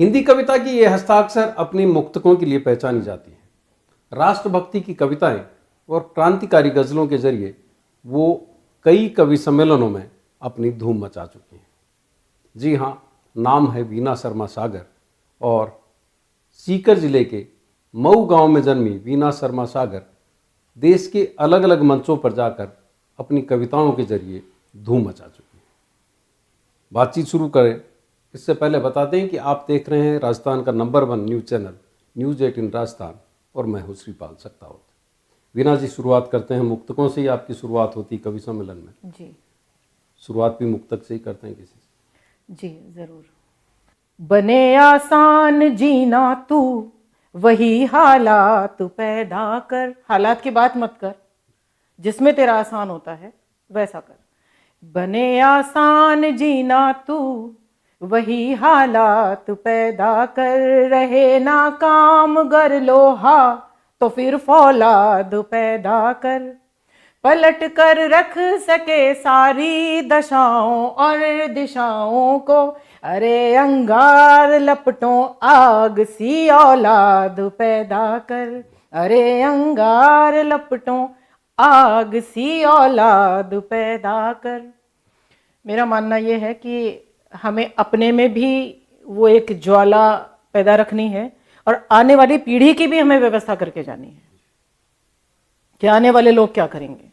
हिंदी कविता की ये हस्ताक्षर अपनी मुक्तकों के लिए पहचानी जाती है। राष्ट्रभक्ति की कविताएं और क्रांतिकारी गजलों के जरिए वो कई कवि सम्मेलनों में अपनी धूम मचा चुकी हैं। जी हाँ, नाम है वीना शर्मा सागर और सीकर जिले के मऊ गांव में जन्मी वीना शर्मा सागर देश के अलग अलग मंचों पर जाकर अपनी कविताओं के जरिए धूम मचा चुकी हैं। बातचीत शुरू करें इससे पहले बताते हैं कि आप देख रहे हैं राजस्थान का number 1 news channel news 18 Rajasthan और मैं हूँ श्रीपाल सक्तावत। वीना जी, शुरुआत करते हैं। मुक्तकों से ही आपकी शुरुआत होती कवि सम्मेलन में जी। शुरुआत भी मुक्तक से ही करते हैं किसी से? जी जरूर। बने आसान जीना तू वही हालात पैदा कर। हालात की बात मत कर, जिसमें तेरा आसान होता है वैसा कर। बने आसान जीना तू वही हालात पैदा कर, रहे नाकाम गर लोहा तो फिर फौलाद पैदा कर, पलट कर रख सके सारी दशाओं और दिशाओं को, अरे अंगार लपटों आग सी औलाद पैदा कर, अरे अंगार लपटों आग सी औलाद पैदा कर। मेरा मानना यह है कि हमें अपने में भी वो एक ज्वाला पैदा रखनी है और आने वाली पीढ़ी की भी हमें व्यवस्था करके जानी है कि आने वाले लोग क्या करेंगे।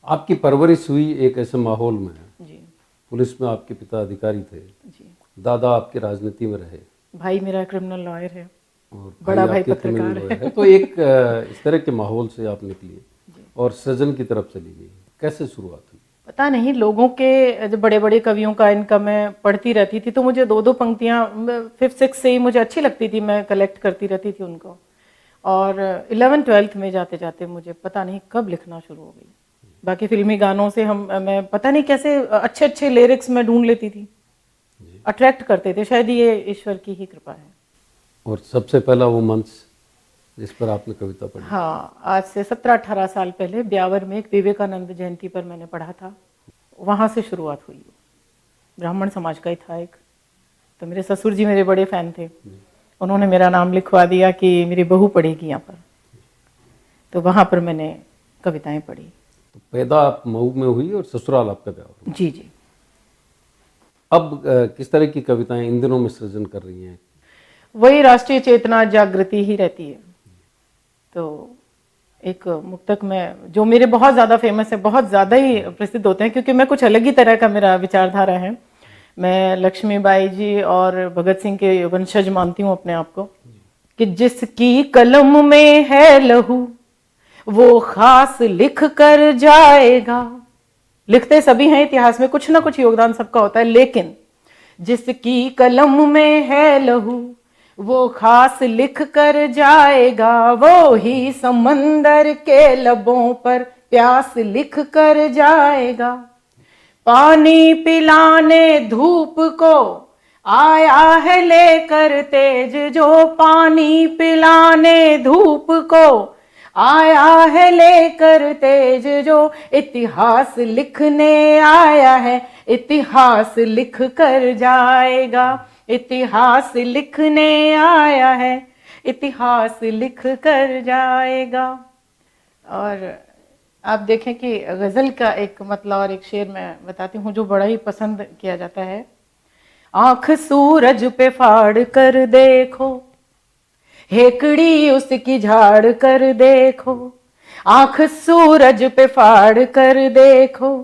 आपकी परवरिश हुई एक ऐसे माहौल में है। जी। पुलिस में आपके पिता अधिकारी थे। जी। दादा आपके राजनीति में रहे। भाई मेरा क्रिमिनल लॉयर है और बड़ा भाई आपके पत्रकार criminal है। lawyer है। तो एक इस तरह के माहौल से आप निकली और सृजन की तरफ चली गई। कैसे शुरुआत हुई? पता नहीं, लोगों के जो बड़े बड़े कवियों का इनका मैं पढ़ती रहती थी तो मुझे दो दो पंक्तियाँ 5th-6th से ही मुझे अच्छी लगती थी, मैं कलेक्ट करती रहती थी उनको। और 11th-12th में जाते जाते मुझे पता नहीं कब लिखना शुरू हो गई। बाकी फिल्मी गानों से मैं पता नहीं कैसे अच्छे अच्छे लिरिक्स में ढूंढ लेती थी, अट्रैक्ट करते थे। शायद ये ईश्वर की ही कृपा है। और सबसे पहला वो मंच जिस पर आपने कविता पढ़ी? हाँ, आज से 17-18 साल पहले ब्यावर में एक विवेकानंद जयंती पर मैंने पढ़ा था। वहाँ से शुरुआत हुई। ब्राह्मण समाज का ही था एक, तो मेरे ससुर जी मेरे बड़े फैन थे। उन्होंने मेरा नाम लिखवा दिया कि मेरी बहू पढ़ेगी यहाँ पर, तो वहाँ पर मैंने कविताएं पढ़ी। तो पैदा आप मऊ में हुई और ससुराल आपका ब्यावर? जी जी। अब किस तरह की कविताएं इन दिनों में सृजन कर रही हैं? वही राष्ट्रीय चेतना जागृति ही रहती है। तो एक मुक्तक में जो मेरे बहुत ज़्यादा फेमस है, बहुत ज़्यादा ही प्रसिद्ध होते हैं क्योंकि मैं कुछ अलग ही तरह का मेरा विचारधारा है। मैं लक्ष्मीबाई जी और भगत सिंह के वंशज मानती हूँ अपने आप को, कि जिसकी कलम में है लहू वो खास लिख कर जाएगा। लिखते सभी हैं इतिहास में, कुछ ना कुछ योगदान सबका होता है, लेकिन जिसकी कलम में है लहू वो खास लिख कर जाएगा, वो ही समंदर के लबों पर प्यास लिख कर जाएगा। पानी पिलाने धूप को आया है लेकर तेज, जो पानी पिलाने धूप को आया है लेकर तेज, जो इतिहास लिखने आया है इतिहास लिख कर जाएगा, इतिहास लिखने आया है इतिहास लिख कर जाएगा। और आप देखें कि गज़ल का एक मतलब और एक शेर मैं बताती हूँ जो बड़ा ही पसंद किया जाता है। आंख सूरज पे फाड़ कर देखो, हेकड़ी उसकी झाड़ कर देखो, आंख सूरज पे फाड़ कर देखो,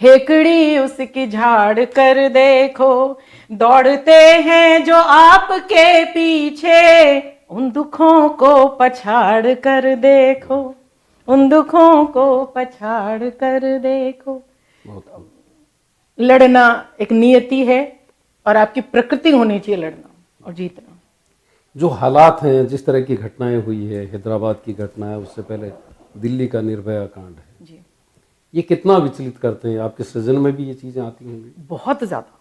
हेकड़ी उसकी झाड़ कर देखो, दौड़ते हैं जो आपके पीछे, उन दुखों को पछाड़ कर देखो, उन दुखों को पछाड़ कर देखो। लड़ना एक नियति है और आपकी प्रकृति होनी चाहिए लड़ना और जीतना। जो हालात हैं, जिस तरह की घटनाएं हुई है, हैदराबाद की घटना है, उससे पहले दिल्ली का निर्भया कांड है जी। ये कितना विचलित करते हैं? आपके सृजन में भी ये चीज़ें आती होंगी? बहुत ज़्यादा,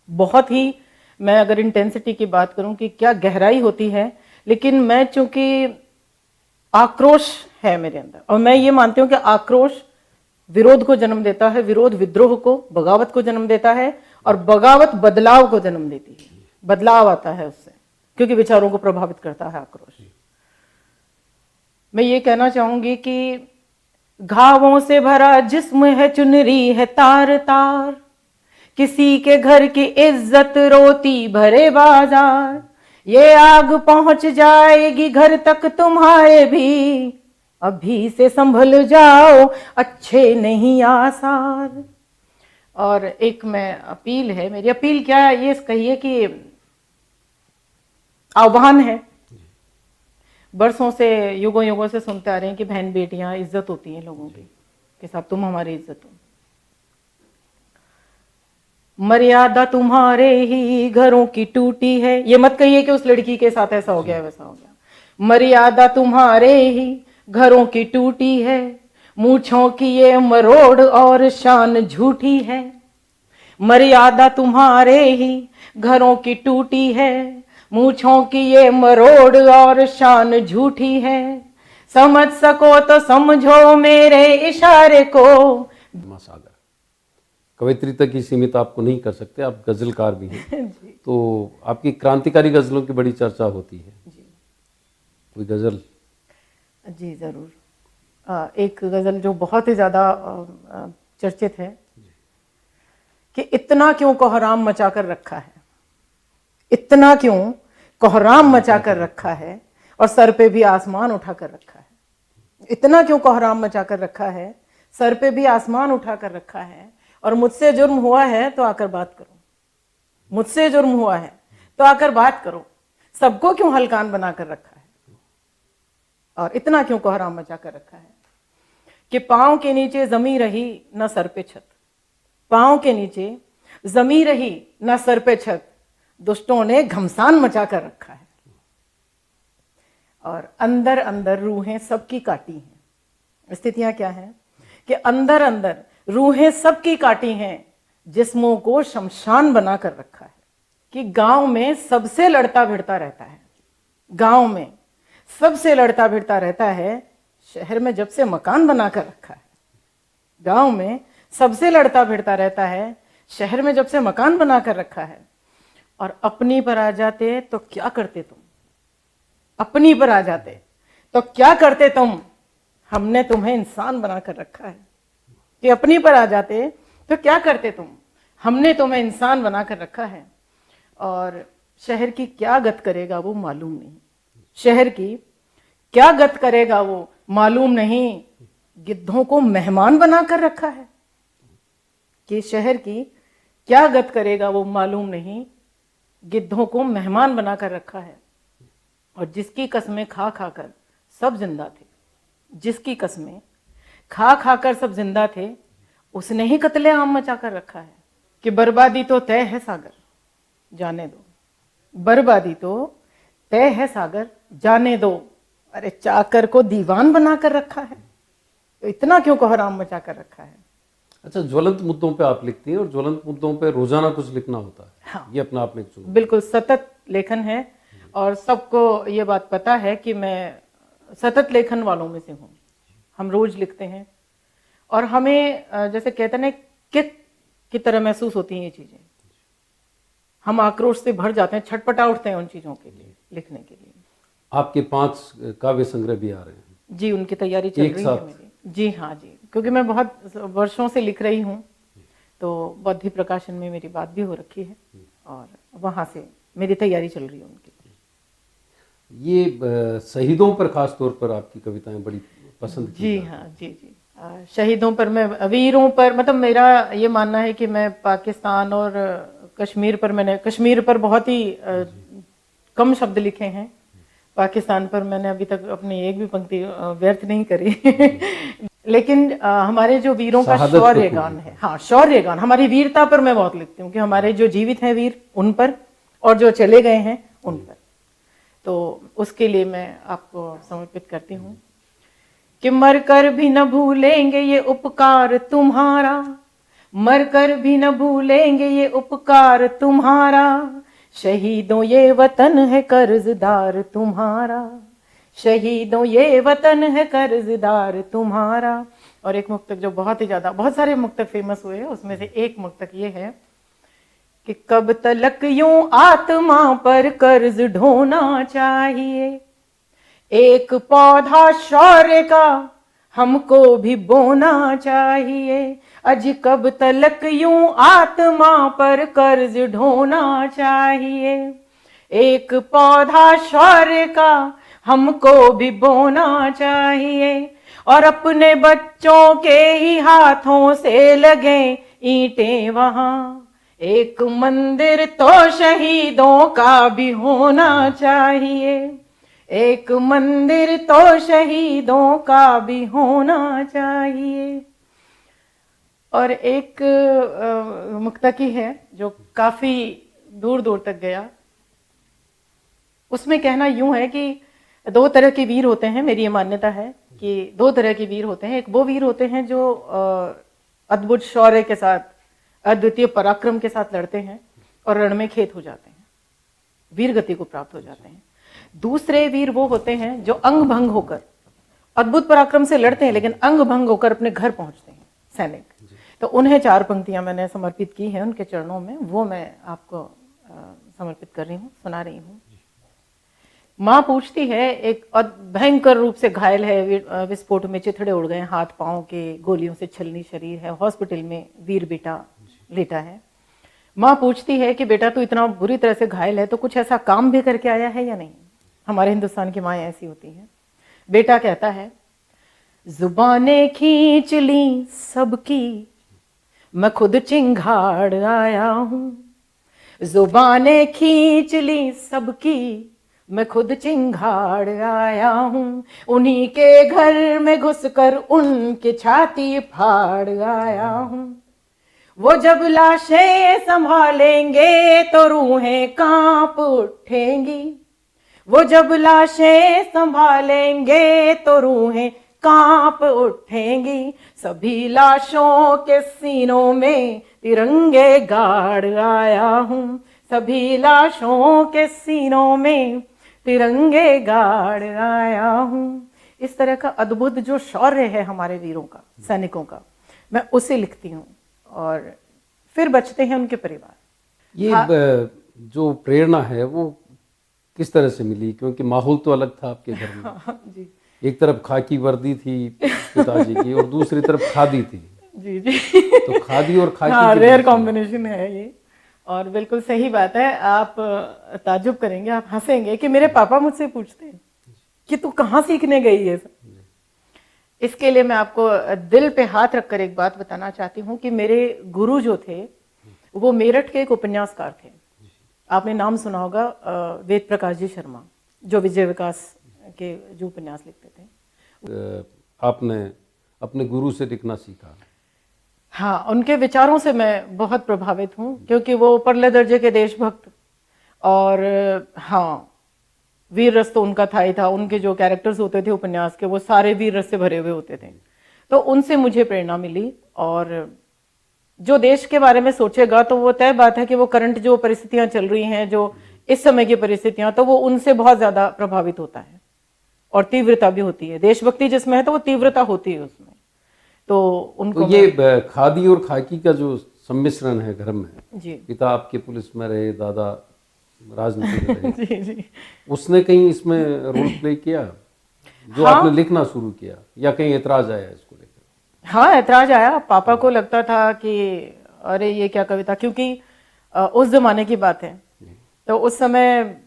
बहुत ही। मैं अगर इंटेंसिटी की बात करूं कि क्या गहराई होती है, लेकिन मैं चूंकि आक्रोश है मेरे अंदर और मैं ये मानती हूँ कि आक्रोश विरोध को जन्म देता है, विरोध विद्रोह को, बगावत को जन्म देता है और बगावत बदलाव को जन्म देती है। बदलाव आता है उससे, क्योंकि विचारों को प्रभावित करता है आक्रोश। मैं ये कहना चाहूंगी कि घावों से भरा जिस्म है, चुनरी है तार तार, किसी के घर की इज्जत रोती भरे बाजार, ये आग पहुंच जाएगी घर तक तुम्हारे भी, अभी से संभल जाओ अच्छे नहीं आसार। और एक मैं अपील है, मेरी अपील क्या है, ये कहिए कि आह्वान है। बरसों से, युगों युगों से सुनते आ रहे हैं कि बहन बेटियां इज्जत होती हैं लोगों की, कि साहब तुम हमारी इज्जत हो। मर्यादा तुम्हारे ही घरों की टूटी है, ये मत कहिए कि उस लड़की के साथ ऐसा हो गया वैसा हो गया। मर्यादा तुम्हारे ही घरों की टूटी है, मूंछों की ये मरोड़ और शान झूठी है। मर्यादा तुम्हारे ही घरों की टूटी है, मूंछों की ये मरोड़ और शान झूठी है। समझ सको तो समझो मेरे इशारे को। सागर कवयित्री तक ही सीमित आपको नहीं कर सकते, आप गजलकार भी हैं। तो आपकी क्रांतिकारी गजलों की बड़ी चर्चा होती है जी। कोई गजल? जी जरूर। एक गजल जो बहुत ही ज्यादा चर्चित है कि इतना क्यों कोहराम मचा कर रखा है, इतना क्यों कोहराम मचा कर रखा है और सर पे भी आसमान उठा कर रखा है। इतना क्यों कोहराम मचा कर रखा है, सर पे भी आसमान उठा कर रखा है, और मुझसे जुर्म हुआ है तो आकर बात करो, मुझसे जुर्म हुआ है तो आकर बात करो, सबको क्यों हलकान बना कर रखा है। और इतना क्यों कोहराम मचा कर रखा है कि पांव के नीचे जमी रही ना सर पे छत, पांव के नीचे जमी रही ना सर पे छत, दुष्टों ने घमसान मचा कर रखा है। और अंदर अंदर रूहें सबकी काटी हैं। स्थितियां क्या हैं कि अंदर अंदर रूहें सबकी काटी हैं, जिस्मों को शमशान बना कर रखा है। कि गांव में सबसे लड़ता भिड़ता रहता है, गांव में सबसे लड़ता भिड़ता रहता है, शहर में जब से मकान बना कर रखा है। गांव में सबसे लड़ता भिड़ता रहता है, शहर में जब से मकान बना कर रखा है। और अपनी पर आ जाते तो क्या करते तुम, अपनी पर आ जाते तो क्या करते तुम, हमने तुम्हें इंसान बना कर रखा है। कि अपनी पर आ जाते तो क्या करते तुम, हमने तुम्हें इंसान बना कर रखा है। और शहर की क्या गत करेगा वो मालूम नहीं, शहर की क्या गत करेगा वो मालूम नहीं, गिद्धों को मेहमान बना कर रखा है। कि शहर की क्या गत करेगा वो मालूम नहीं, गिद्धों को मेहमान बना कर रखा है। और जिसकी कस्में खा खाकर सब जिंदा थे, जिसकी कस्में खा खाकर सब जिंदा थे, उसने ही कत्ले आम मचा कर रखा है। कि बर्बादी तो तय है सागर जाने दो, बर्बादी तो तय है सागर जाने दो। अरे चाकर को दीवान बना कर रखा है, तो इतना क्यों कोहराम मचा कर रखा है। अच्छा, ज्वलंत मुद्दों पे आप लिखती हैं और ज्वलंत मुद्दों पे रोजाना कुछ लिखना होता है। हाँ। ये अपना आपने चुना? बिल्कुल सतत लेखन है, और सबको ये बात पता है कि मैं सतत लेखन वालों में से हूँ। हम रोज लिखते हैं और हमें जैसे कहते हैं ना, किक की तरह महसूस होती हैं ये चीजें। हम आक्रोश से भर जाते हैं, छटपटा उठते हैं उन चीजों के लिए, लिखने के लिए। आपके 5 काव्य संग्रह भी आ रहे हैं जी, उनकी तैयारी चल रही है मेरी। जी हाँ जी, क्योंकि मैं बहुत वर्षों से लिख रही हूँ, तो बौद्धि प्रकाशन में मेरी बात भी हो रखी है और वहां से मेरी तैयारी चल रही है उनकी। ये शहीदों पर खास तौर पर आपकी कविताएं बड़ी पसंद की जी हाँ जी जी। शहीदों पर, मैं वीरों पर, मतलब मेरा ये मानना है कि मैं पाकिस्तान और कश्मीर पर, मैंने कश्मीर पर बहुत ही कम शब्द लिखे हैं। पाकिस्तान पर मैंने अभी तक अपनी एक भी पंक्ति व्यर्थ नहीं करी लेकिन हमारे जो वीरों का शौर्य गान है, हाँ शौर्य गान, हमारी वीरता पर मैं बहुत लिखती हूँ कि हमारे जो जीवित हैं वीर उन पर, और जो चले गए हैं उन पर। तो उसके लिए मैं आपको समर्पित करती हूँ कि मरकर भी न भूलेंगे ये उपकार तुम्हारा, मरकर भी न भूलेंगे ये उपकार तुम्हारा, शहीदों ये वतन है कर्जदार तुम्हारा, शहीदों ये वतन है कर्जदार तुम्हारा। और एक मुक्तक जो बहुत ही ज्यादा, बहुत सारे मुक्तक फेमस हुए हैं, उसमें से एक मुक्तक ये है कि कब तलक यूं आत्मा पर कर्ज ढोना चाहिए, एक पौधा शौर्य का हमको भी बोना चाहिए, अज कब तलक यूं आत्मा पर कर्ज ढोना चाहिए, एक पौधा शौर्य का हमको भी बोना चाहिए, और अपने बच्चों के ही हाथों से लगे ईंटें वहां, एक मंदिर तो शहीदों का भी होना चाहिए, एक मंदिर तो शहीदों का भी होना चाहिए। और एक मुक्तकी है जो काफी दूर दूर तक गया। उसमें कहना यूं है कि दो तरह के वीर होते हैं, मेरी ये मान्यता है कि दो तरह के वीर होते हैं। एक वो वीर होते हैं जो अद्भुत शौर्य के साथ, अद्वितीय पराक्रम के साथ लड़ते हैं और रण में खेत हो जाते हैं, वीर गति को प्राप्त हो जाते हैं। दूसरे वीर वो होते हैं जो अंग भंग होकर अद्भुत पराक्रम से लड़ते हैं लेकिन अंग भंग होकर अपने घर पहुंचते हैं, सैनिक। तो उन्हें 4 पंक्तियां मैंने समर्पित की हैं उनके चरणों में, वो मैं आपको समर्पित कर रही हूँ, सुना रही हूँ। माँ पूछती है, एक भयंकर रूप से घायल है, विस्फोट में चिथड़े उड़ गए, हाथ पांव के गोलियों से छलनी शरीर है, हॉस्पिटल में वीर बेटा लेटा है। माँ पूछती है कि बेटा तू इतना बुरी तरह से घायल है तो कुछ ऐसा काम भी करके आया है या नहीं। हमारे हिंदुस्तान की माएँ ऐसी होती हैं। बेटा कहता है, जुबानें खींच ली सबकी, मैं खुद चिंगाड़ आया हूँ, जुबानें खींच ली सबकी, मैं खुद चिंगाड़ आया हूँ, उन्हीं के घर में घुसकर उनकी छाती फाड़ आया हूँ, वो जब लाशें संभालेंगे तो रूहें कांप उठेंगी, वो जब लाशें संभालेंगे तो रूहें कांप उठेंगी, सभी लाशों के सीनों में तिरंगे गाड़ आया हूँ, सभी लाशों के सीनों में तिरंगे गाड़ आया हूँ। इस तरह का अद्भुत जो शौर्य है हमारे वीरों का, सैनिकों का, मैं उसे लिखती हूँ। और फिर बचते हैं उनके परिवार। ये जो प्रेरणा है वो किस तरह से मिली? क्योंकि माहौल तो अलग था आपके घर में। जी एक तरफ खाकी वर्दी थी पिताजी की और दूसरी तरफ खादी थी। जी जी तो खादी और खाकी हाँ, के रेयर बीच में- कॉम्बिनेशन है ये। और बिल्कुल सही बात है, आप ताजुब करेंगे, आप हंसेंगे कि मेरे पापा मुझसे पूछते हैं कि तू कहाँ सीखने गई है। इसके लिए मैं आपको दिल पे हाथ रखकर एक बात बताना चाहती हूँ कि मेरे गुरु जो थे वो मेरठ के एक उपन्यासकार थे। आपने नाम सुना होगा वेद प्रकाश जी शर्मा, जो विजय विकास के जो उपन्यास लिखते थे। आपने अपने गुरु से लिखना सीखा? हाँ, उनके विचारों से मैं बहुत प्रभावित हूँ क्योंकि वो परले दर्जे के देशभक्त, और हाँ, वीर रस तो उनका था ही था। उनके जो कैरेक्टर्स होते थे उपन्यास के वो सारे वीर रस से भरे हुए होते थे। तो उनसे मुझे प्रेरणा मिली। और जो देश के बारे में सोचेगा तो वो तय बात है कि वो करंट जो परिस्थितियां चल रही हैं, जो इस समय की परिस्थितियां, तो वो उनसे बहुत ज्यादा प्रभावित होता है और तीव्रता भी होती है। देशभक्ति जिसमें है तो वो तीव्रता होती है उसमें। तो उनको तो ये खादी और खाकी का जो सम्मिश्रण है घर में, जी पिता आपके पुलिस में रहे, दादा राजनीति में रहे, जी जी उसने कहीं इसमें रोल प्ले किया जो हाँ। आपने लिखना शुरू किया, या कहीं ऐतराज आया इसको लेकर? हाँ, ऐतराज आया। पापा को लगता था कि अरे ये क्या कविता, क्योंकि उस जमाने की बात है। तो उस समय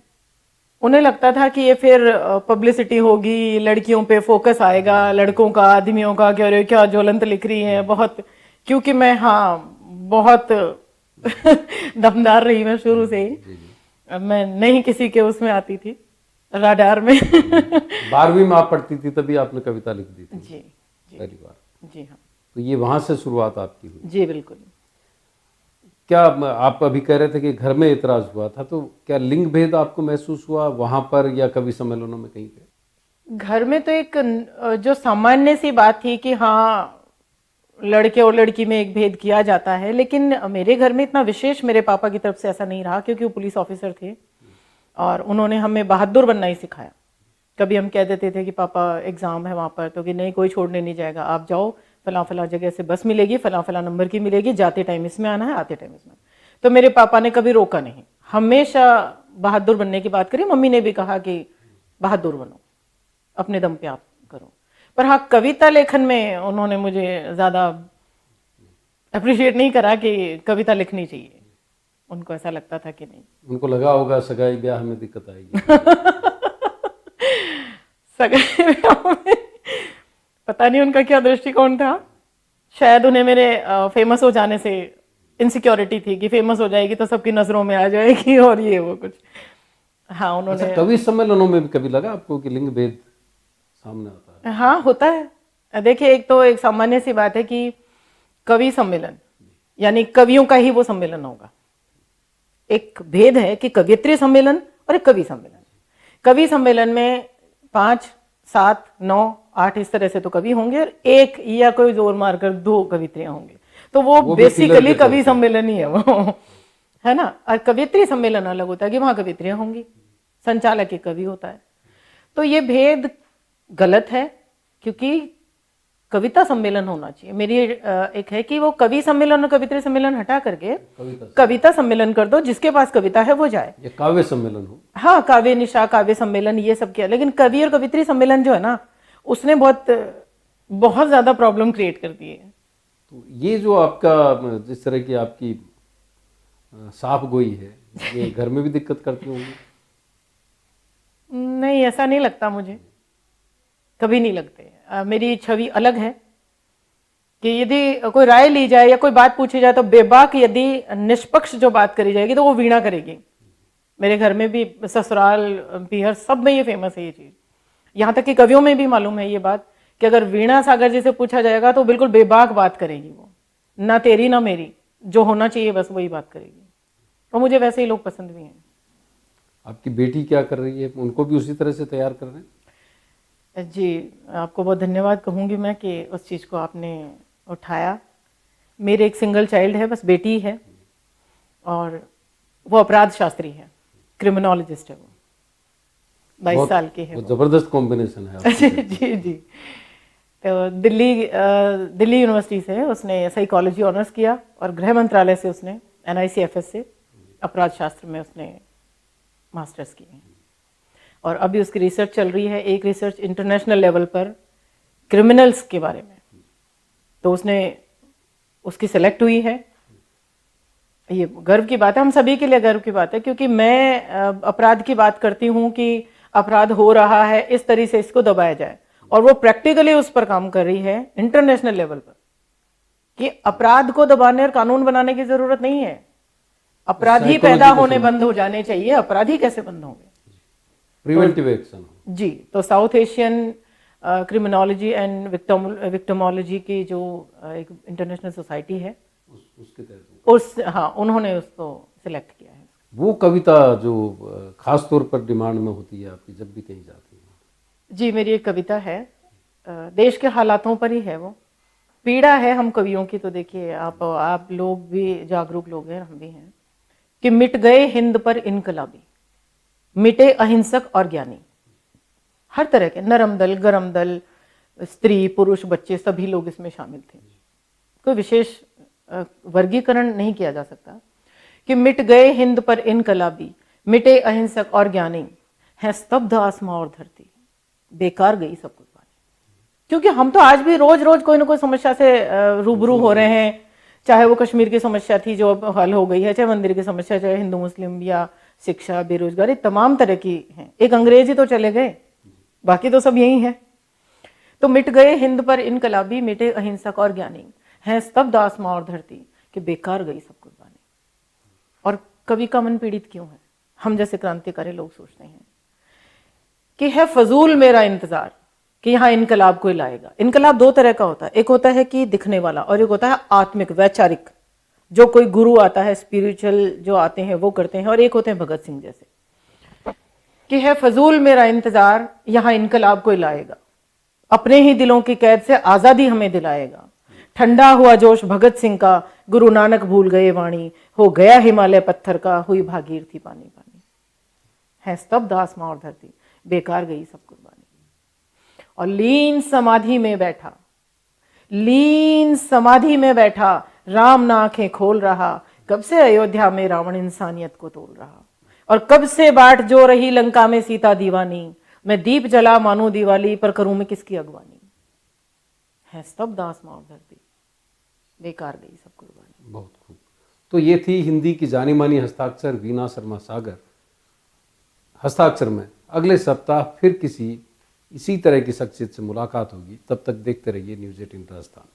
उन्हें लगता था कि ये फिर पब्लिसिटी होगी, लड़कियों पे फोकस आएगा, लड़कों का, आदमियों का, कि अरे क्या ज्वलंत लिख रही है बहुत। क्योंकि मैं हाँ बहुत दमदार रही मैं शुरू से ही। मैं नहीं किसी के उसमें आती थी, राडार में। 12वीं में आप पढ़ती थी तभी आपने कविता लिख दी थी जी जी पहली बार? जी हाँ तो ये वहां से शुरुआत आपकी हुई? जी बिल्कुल। क्या आप अभी कह रहे थे कि घर में इतराज हुआ था, तो क्या लिंग भेद आपको महसूस हुआ वहां पर या कवि सम्मेलनों में कहीं पे? घर में तो एक जो सामान्य सी बात थी कि हाँ लड़के और लड़की में एक भेद किया जाता है, लेकिन मेरे घर में इतना विशेष मेरे पापा की तरफ से ऐसा नहीं रहा, क्योंकि वो पुलिस ऑफिसर थे और उन्होंने हमें बहादुर बनना ही सिखाया। कभी हम कह देते थे कि पापा एग्जाम है वहाँ पर, तो कि नहीं कोई छोड़ने नहीं जाएगा, आप जाओ, फला फला जगह से बस मिलेगी, फला फला नंबर की मिलेगी, जाते टाइम इसमें आना है, आते टाइम इसमें। तो मेरे पापा ने कभी रोका नहीं, हमेशा बहादुर बनने की बात करी। मम्मी ने भी कहा कि बहादुर बनो, अपने दम पे आप करो। पर हाँ, कविता लेखन में उन्होंने मुझे ज्यादा अप्रिशिएट नहीं करा कि कविता लिखनी चाहिए। उनको ऐसा लगता था कि नहीं। उनको लगा होगा सगाई ब्याह में दिक्कत आएगी। सगाई ब्याह में पता नहीं उनका क्या दृष्टिकोण था। शायद उन्हें मेरे फेमस हो जाने से इनसिक्योरिटी थी कि फेमस हो जाएगी तो सबकी नजरों में आ जाएगी और ये वो कुछ। हाँ, उन्होंने। अच्छा, कवि सम्मेलनों में भी कभी लगा आपको कि लिंग भेद सामने आता है? हाँ, होता है। देखिए, एक तो एक सामान्य सी बात है कि कवि सम्मेलन यानी कवियों का ही वो सम्मेलन होगा। एक भेद है कि कवियत्री सम्मेलन और एक कवि सम्मेलन। कवि सम्मेलन में 5, 7, 9, 8 इस तरह से तो कवि होंगे और एक या कोई जोर मारकर 2 कवित्रियां होंगी, तो वो भी बेसिकली पिलर कवि सम्मेलन ही है वो, है ना। और कवियत्री सम्मेलन अलग होता है कि वहां कवित्रियां होंगी, संचालक एक कवि होता है। तो ये भेद गलत है, क्योंकि कविता सम्मेलन होना चाहिए। मेरी एक है कि वो कवि सम्मेलन और कवित्री सम्मेलन हटा करके कविता सम्मेलन कर दो, जिसके पास कविता है वो जाए। ये काव्य सम्मेलन हो। हाँ, काव्य निशा, काव्य सम्मेलन, ये सब किया। लेकिन कवि और कवित्री सम्मेलन जो है ना, उसने बहुत ज्यादा प्रॉब्लम क्रिएट कर दी है। तो ये जो आपका जिस तरह की आपकी साफ गोई है, ये घर में भी दिक्कत करती होंगी? नहीं, ऐसा नहीं लगता मुझे, कभी नहीं लगते। मेरी छवि अलग है कि यदि कोई राय ली जाए या कोई बात पूछी जाए तो बेबाक यदि निष्पक्ष जो बात करी जाएगी तो वो वीणा करेगी। मेरे घर में भी, ससुराल, पीहर, सब में ये फेमस है ये चीज। यहाँ तक कि कवियों में भी मालूम है ये बात कि अगर वीणा सागर जी से पूछा जाएगा तो बिल्कुल बेबाक बात करेगी वो, ना तेरी ना मेरी, जो होना चाहिए बस वही बात करेगी। तो मुझे वैसे ही लोग पसंद भी हैं। आपकी बेटी क्या कर रही है? उनको भी उसी तरह से तैयार कर रहे हैं? जी, आपको बहुत धन्यवाद कहूँगी मैं कि उस चीज़ को आपने उठाया। मेरे एक सिंगल चाइल्ड है, बस बेटी है, और वो अपराध शास्त्री है, क्रिमिनोलॉजिस्ट है वो, 22 साल की है। वो जबरदस्त कॉम्बिनेशन है। जी जी। तो दिल्ली यूनिवर्सिटी से उसने साइकोलॉजी ऑनर्स किया और गृह मंत्रालय से उसने NICFS से अपराध शास्त्र में उसने मास्टर्स किए हैं। और अभी उसकी रिसर्च चल रही है, एक रिसर्च इंटरनेशनल लेवल पर क्रिमिनल्स के बारे में, तो उसकी सेलेक्ट हुई है। ये गर्व की बात है, हम सभी के लिए गर्व की बात है, क्योंकि मैं अपराध की बात करती हूँ कि अपराध हो रहा है, इस तरह से इसको दबाया जाए, और वो प्रैक्टिकली उस पर काम कर रही है इंटरनेशनल लेवल पर कि अपराध को दबाने और कानून बनाने की जरूरत नहीं है। अपराधी पैदा होने बंद हो जाने चाहिए, अपराधी कैसे बंद होंगे? प्रिवेंटिव एक्शन जी। तो south Asian criminology and victimology की जो एक इंटरनेशनल सोसाइटी है, उसके तहत हाँ, उन्होंने उसको सिलेक्ट किया है। वो कविता जो खास तौर पर डिमांड में होती है आपकी जब भी कहीं जाती है? जी, मेरी एक कविता है, देश के हालातों पर ही है वो। पीड़ा है हम कवियों की, तो देखिए आप लोग भी जागरूक लोग हैं, हम भी हैं, कि मिट गए हिंद पर इनकलाबी, मिटे अहिंसक और ज्ञानी। हर तरह के नरम दल, गरम दल, स्त्री, पुरुष, बच्चे, सभी लोग इसमें शामिल थे। कोई विशेष वर्गीकरण नहीं किया जा सकता कि मिट गए हिंद पर इनकलाबी, मिटे अहिंसक और ज्ञानी, है स्तब्ध आसमां और धरती, बेकार गई सब कुर्बानी। क्योंकि हम तो आज भी रोज रोज कोई ना कोई समस्या से रूबरू हो रहे हैं, चाहे वो कश्मीर की समस्या थी जो अब हल हो गई है, चाहे मंदिर की समस्या, चाहे हिंदू मुस्लिम या शिक्षा, बेरोजगारी, तमाम तरह की हैं। एक अंग्रेजी तो चले गए, बाकी तो सब यही है। तो मिट गए हिंद पर इनकलाबी, मिटे अहिंसक और ज्ञानी, है स्तब्ध आसमां और धरती, कि बेकार गई सब कुर्बानी। और कवि का मन पीड़ित क्यों है? हम जैसे क्रांतिकारी लोग सोचते हैं कि है फजूल मेरा इंतजार कि यहाँ इनकलाब कोई लाएगा। इनकलाब 2 तरह का होता है, एक होता है कि दिखने वाला और एक होता है आत्मिक, वैचारिक, जो कोई गुरु आता है, स्पिरिचुअल जो आते हैं वो करते हैं, और एक होते हैं भगत सिंह जैसे, कि है फजूल मेरा इंतजार यहाँ इनकलाब कोई लाएगा, अपने ही दिलों की कैद से आजादी हमें दिलाएगा, ठंडा हुआ जोश भगत सिंह का, गुरु नानक भूल गए वाणी, हो गया हिमालय पत्थर का, हुई भागीरथी पानी पानी, है स्तब्ध आसमां और धरती, बेकार गई सब कुर्बानी। और लीन समाधि में बैठा, लीन समाधि में बैठा, राम ना आंखें खोल रहा, कब से अयोध्या में रावण इंसानियत को तोड़ रहा, और कब से बाट जो रही लंका में सीता दीवानी, मैं दीप जला मानो दिवाली, पर करूं मैं किसकी अगवानी। है स्तब्ध आसमां और धरती, बेकार गई सब कुर्बानी। बहुत खूब। तो ये थी हिंदी की जानी मानी हस्ताक्षर वीना शर्मा सागर। हस्ताक्षर में अगले सप्ताह फिर किसी इसी तरह की शख्सियत से मुलाकात होगी। तब तक देखते रहिए न्यूज़ 18 राजस्थान।